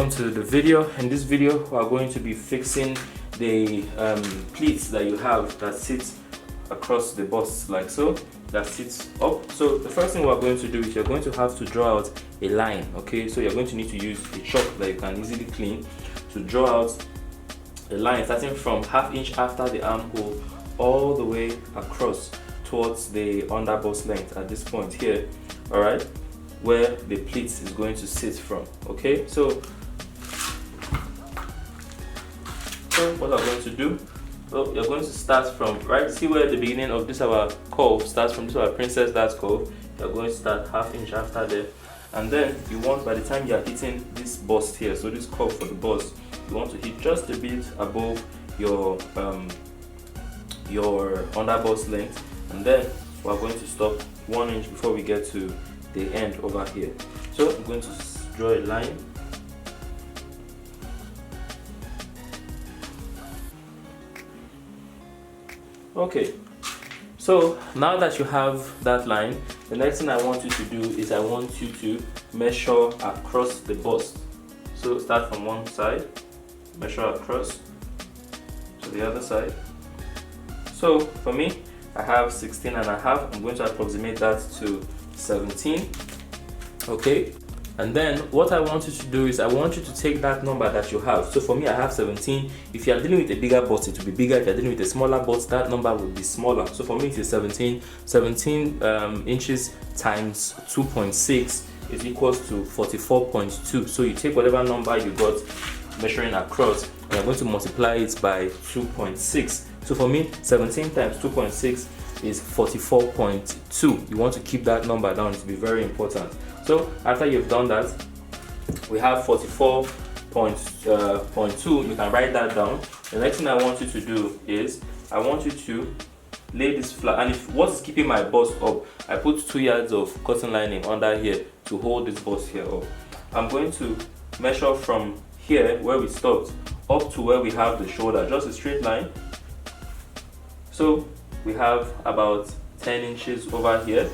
welcome to the video. In this video we are going to be fixing the pleats that you have that sits across the bust like so, that sits up. So the first thing we are going to do is you're going to have to draw out a line. Okay, so you're going to need to use a chalk that you can easily clean to draw out a line starting from 1/2 inch after the armhole all the way across towards the under bust length at this point here, all right, where the pleats is going to sit from. Okay, so what I'm going to do, well, you're going to start from right, see where the beginning of this our curve starts from, this our princess dart curve. You're going to start 1/2 inch after there, and then you want, by the time you are hitting this bust here, so this curve for the bust, you want to hit just a bit above your under bust length, and then we're going to stop 1 inch before we get to the end over here. So I'm going to draw a line. Okay, so now that you have that line, the next thing I want you to do is I want you to measure across the bust. So start from one side, measure across to the other side. So for me, I have 16.5. I'm going to approximate that to 17. Okay, and then what I want you to do is I want you to take that number that you have. So for me, I have 17. If you are dealing with a bigger bust, it will be bigger. If you are dealing with a smaller bust, that number will be smaller. So for me, it is 17 inches times 2.6 is equals to 44.2. So you take whatever number you got measuring across and you're going to multiply it by 2.6. So for me, 17 times 2.6 is 44.2. You want to keep that number down, to be very important. So after you've done that, we have 44.2. You can write that down. The next thing I want you to do is I want you to lay this flat, and if what is keeping my bust up, I put 2 yards of cotton lining under here to hold this bust here up. I'm going to measure from here where we stopped up to where we have the shoulder, just a straight line. So we have about 10 inches over here.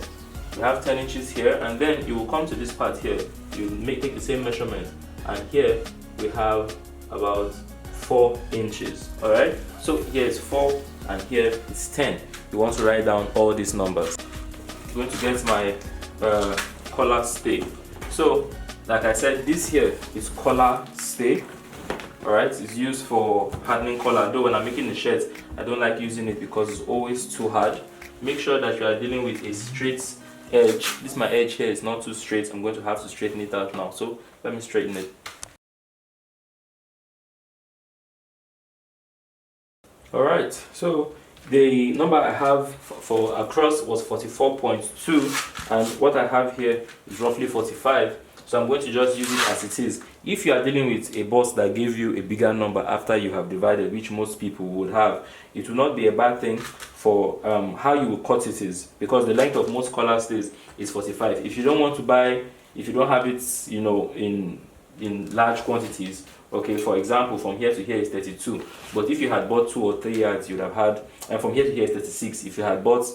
We have 10 inches here, and then you will come to this part here. You take the same measurement, and here we have about 4 inches. All right. So here is 4, and here is 10. You want to write down all these numbers. I'm going to get my collar stay. So, like I said, this here is collar stay. Alright, it's used for hardening collar, though when I'm making the shirt I don't like using it because it's always too hard. Make sure that you are dealing with a straight edge. This my edge here is not too straight. I'm going to have to straighten it out now, so let me straighten it. Alright, so the number I have for across was 44.2, and what I have here is roughly 45. So I'm going to just use it as it is. If you are dealing with a bust that gave you a bigger number after you have divided, which most people would have, it will not be a bad thing for how you will cut it is, because the length of most collar stays is 45. If you don't want to buy, if you don't have it, you know, in large quantities, okay, for example, from here to here is 32. But if you had bought 2 or 3 yards, you'd have had, and from here to here is 36. If you had bought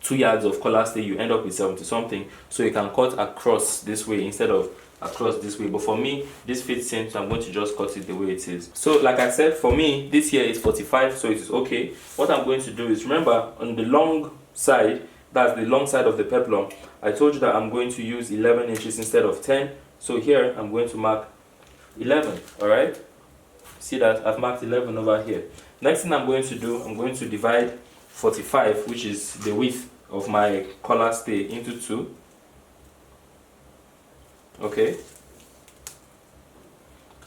2 yards of collar stay, you end up with 70 something. So you can cut across this way instead of across this way. But for me, this fits in, so I'm going to just cut it the way it is. So like I said, for me, this here is 45, so it is okay. What I'm going to do is, remember, on the long side, that's the long side of the peplum, I told you that I'm going to use 11 inches instead of 10. So here, I'm going to mark 11, all right? See that? I've marked 11 over here. Next thing I'm going to do, I'm going to divide 45, which is the width of my collar stay, into 2. Okay,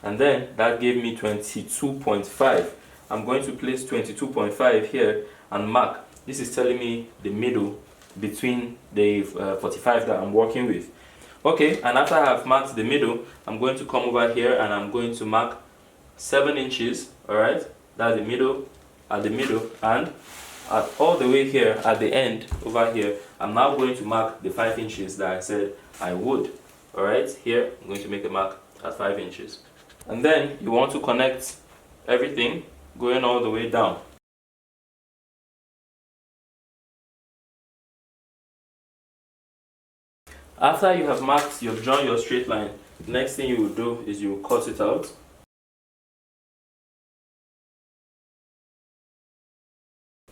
and then that gave me 22.5. I'm going to place 22.5 here and mark. This is telling me the middle between the 45 that I'm working with. Okay, and after I have marked the middle, I'm going to come over here and I'm going to mark 7 inches. All right, that's the middle, at the middle, and at all the way here at the end over here, I'm now going to mark the 5 inches that I said I would. All right, here I'm going to make a mark at 5 inches, and then you want to connect everything going all the way down. After you have marked, you've drawn your straight line, next thing you will do is you will cut it out.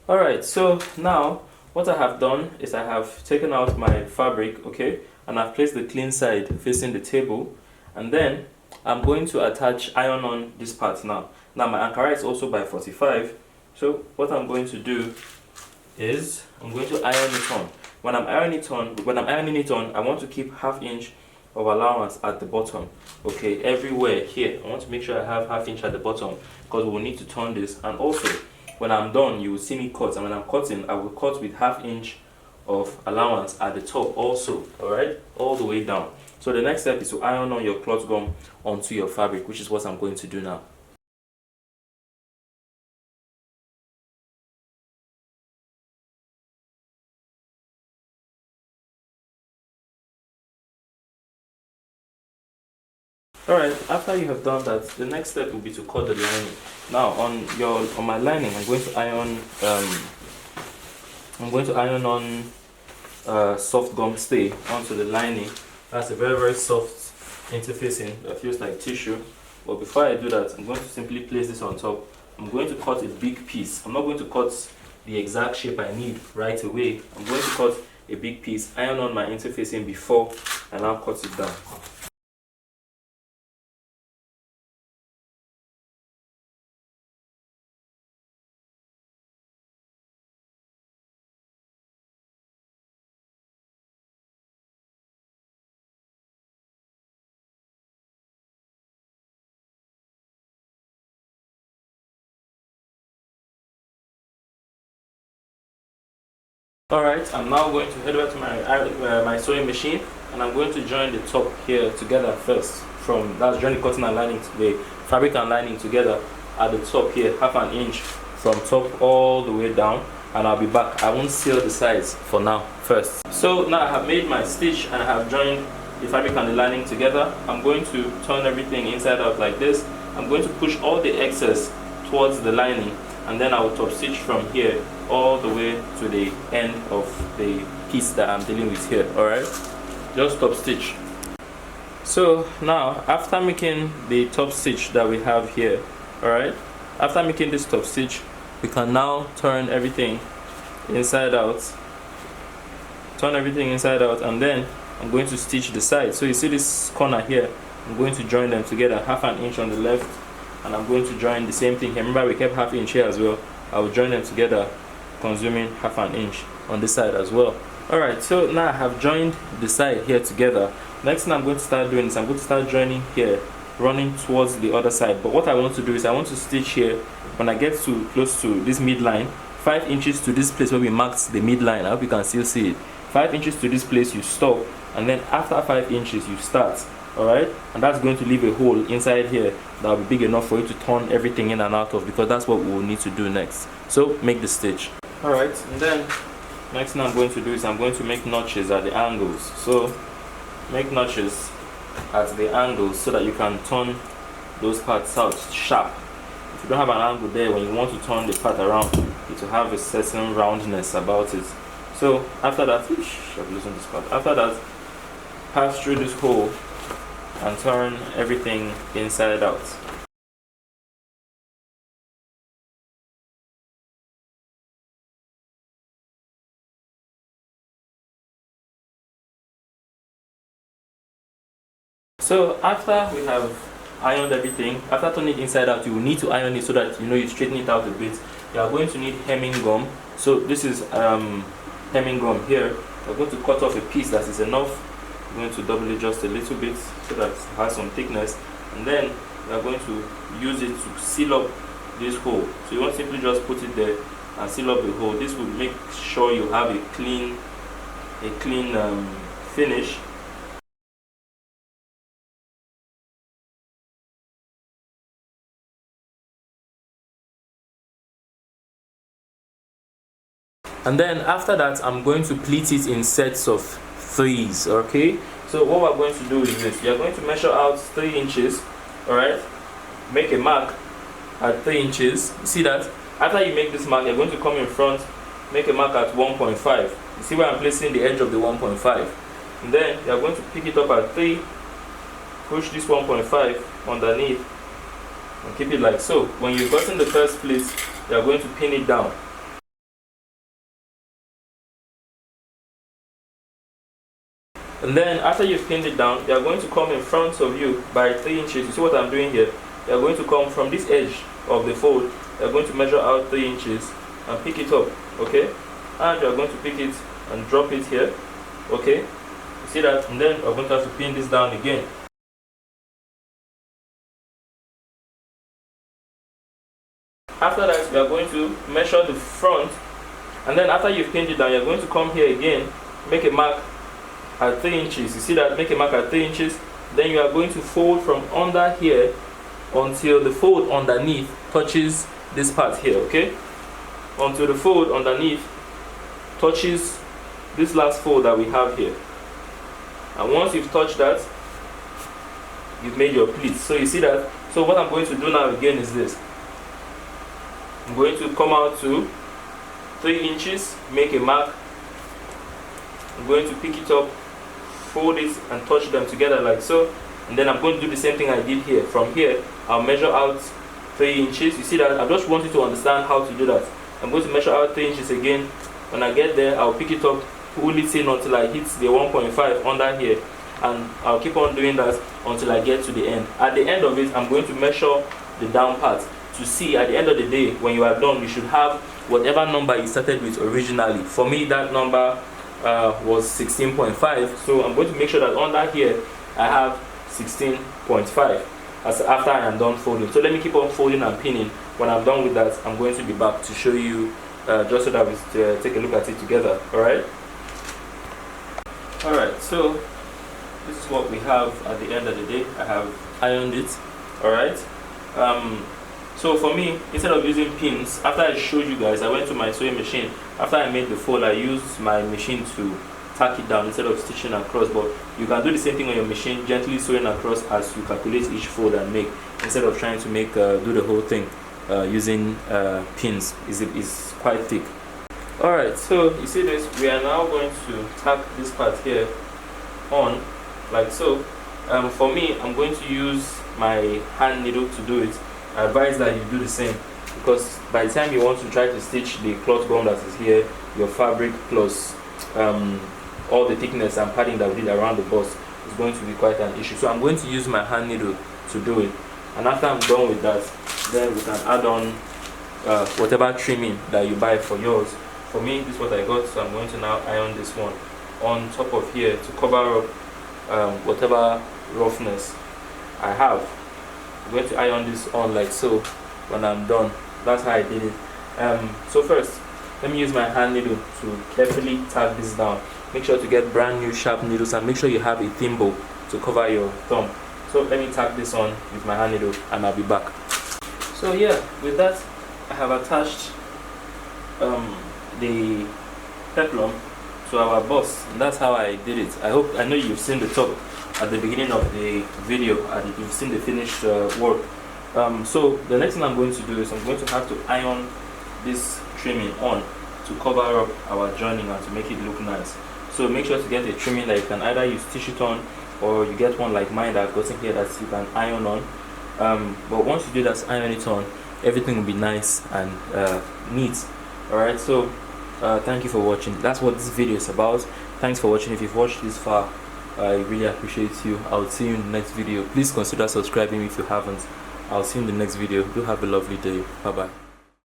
Alright, so now what I have done is I have taken out my fabric, okay, and I've placed the clean side facing the table, and then I'm going to attach iron on this part now. Now my Ankara is also by 45, so what I'm going to do is I'm going to iron it on. When I'm ironing it on, I want to keep ½ inch of allowance at the bottom. Okay, everywhere here, I want to make sure I have ½ inch at the bottom because we will need to turn this. And also, when I'm done, you will see me cut, and when I'm cutting, I will cut with ½ inch of allowance at the top also. All right, all the way down. So the next step is to iron on your cloth gum onto your fabric, which is what I'm going to do now. Alright, after you have done that, the next step will be to cut the lining. Now on my lining, I'm going to iron on soft gum stay onto the lining. That's a very soft interfacing that feels like tissue. But before I do that, I'm going to simply place this on top. I'm going to cut a big piece. I'm not going to cut the exact shape I need right away. I'm going to cut a big piece, iron on my interfacing before, and now cut it down. Alright, I'm now going to head over to my sewing machine, and I'm going to join the top here together first. That's join the cotton and lining, the fabric and lining together at the top here, ½ inch from top all the way down, and I'll be back. I won't seal the sides for now first. So now I have made my stitch and I have joined the fabric and the lining together. I'm going to turn everything inside out like this. I'm going to push all the excess towards the lining, and then I will top stitch from here all the way to the end of the piece that I'm dealing with here. Alright, just top stitch. So now after making the top stitch that we have here, alright, after making this top stitch, we can now turn everything inside out, and then I'm going to stitch the side. So you see this corner here, I'm going to join them together, ½ inch on the left, and I'm going to join the same thing here. Remember we kept ½ inch here as well. I will join them together, consuming ½ inch on this side as well. Alright, so now I have joined the side here together. Next thing I'm going to start doing is I'm going to start joining here, running towards the other side. But what I want to do is I want to stitch here. When I get to close to this midline, 5 inches to this place where we marked the midline, I hope you can still see it. 5 inches to this place you stop, and then after 5 inches you start. Alright, and that's going to leave a hole inside here that will be big enough for you to turn everything in and out of, because that's what we will need to do next. So make the stitch. Alright, and then next thing I'm going to do is I'm going to make notches at the angles. So make notches at the angles so that you can turn those parts out sharp. If you don't have an angle there, when you want to turn the part around, it will have a certain roundness about it. So after that, I'm losing this part. After that, pass through this hole and turn everything inside out. So after we have ironed everything, after turning it inside out, you will need to iron it so that you straighten it out a bit. You are going to need hemming gum. So this is hemming gum here. We're going to cut off a piece that is enough. We're going to double it just a little bit so that it has some thickness, and then we are going to use it to seal up this hole. So you won't simply just put it there and seal up the hole. This will make sure you have a clean finish. And then after that, I'm going to pleat it in sets of 3s. Okay, so what we're going to do is this: you're going to measure out 3 inches. All right, make a mark at 3 inches. See that? After you make this mark, you're going to come in front, make a mark at 1.5. You see where I'm placing the edge of the 1.5, and then you're going to pick it up at 3, push this 1.5 underneath and keep it like so. When you've gotten the first pleat, you are going to pin it down. And then after you've pinned it down, you are going to come in front of you by 3 inches. You see what I'm doing here? You are going to come from this edge of the fold. You are going to measure out 3 inches and pick it up, okay? And you are going to pick it and drop it here, okay? You see that? And then we're going to have to pin this down again. After that, we are going to measure the front, and then after you've pinned it down, you're going to come here again, make a mark at 3 inches. You see that? Make a mark at 3 inches. Then you are going to fold from under here until the fold underneath touches this part here, okay? Until the fold underneath touches this last fold that we have here. And once you've touched that, you've made your pleats. So you see that? So what I'm going to do now again is this. I'm going to come out to 3 inches, make a mark. I'm going to pick it up, fold it and touch them together like so. And then I'm going to do the same thing I did here. From here, I'll measure out 3 inches. You see that? I just want you to understand how to do that. I'm going to measure out 3 inches again. When I get there, I'll pick it up, pull it in until I hit the 1.5 under here. And I'll keep on doing that until I get to the end. At the end of it, I'm going to measure the down part to see at the end of the day, when you are done, you should have whatever number you started with originally. For me, that number was 16.5. So I'm going to make sure that under here, I have 16.5 as after I am done folding. So let me keep on folding and pinning. When I'm done with that, I'm going to be back to show you just so that we take a look at it together. Alright, so this is what we have at the end of the day. I have ironed it. Alright, so for me, instead of using pins, after I showed you guys, I went to my sewing machine. After I made the fold, I used my machine to tack it down instead of stitching across. But you can do the same thing on your machine, gently sewing across as you calculate each fold and make, instead of trying to make do the whole thing using pins. Is quite thick. Alright, so you see this, we are now going to tack this part here on like so. For me, I'm going to use my hand needle to do it. I advise that you do the same, because by the time you want to try to stitch the cloth gum that is here, your fabric plus all the thickness and padding that we did around the bust is going to be quite an issue. So I'm going to use my hand needle to do it, and after I'm done with that, then we can add on whatever trimming that you buy for yours. For me, this is what I got, so I'm going to now iron this one on top of here to cover up whatever roughness I have. I'm going to iron this on like so when I'm done. That's how I did it. So first, let me use my hand needle to carefully tack this down. Make sure to get brand new sharp needles and make sure you have a thimble to cover your thumb. So let me tack this on with my hand needle and I'll be back. So yeah, with that, I have attached the peplum to our bust, and that's how I did it. I know you've seen the top at the beginning of the video and you've seen the finished work. So the next thing I'm going to do is I'm going to have to iron this trimming on to cover up our joining and to make it look nice. So make sure to get a trimming that you can either use tissue on or you get one like mine that I've gotten here that you can iron on. But once you do that, iron it on, everything will be nice and neat. Alright, so thank you for watching. That's what this video is about. Thanks for watching. If you've watched this far, I really appreciate you. I'll see you in the next video. Please consider subscribing if you haven't. I'll see you in the next video. Do have a lovely day. Bye bye.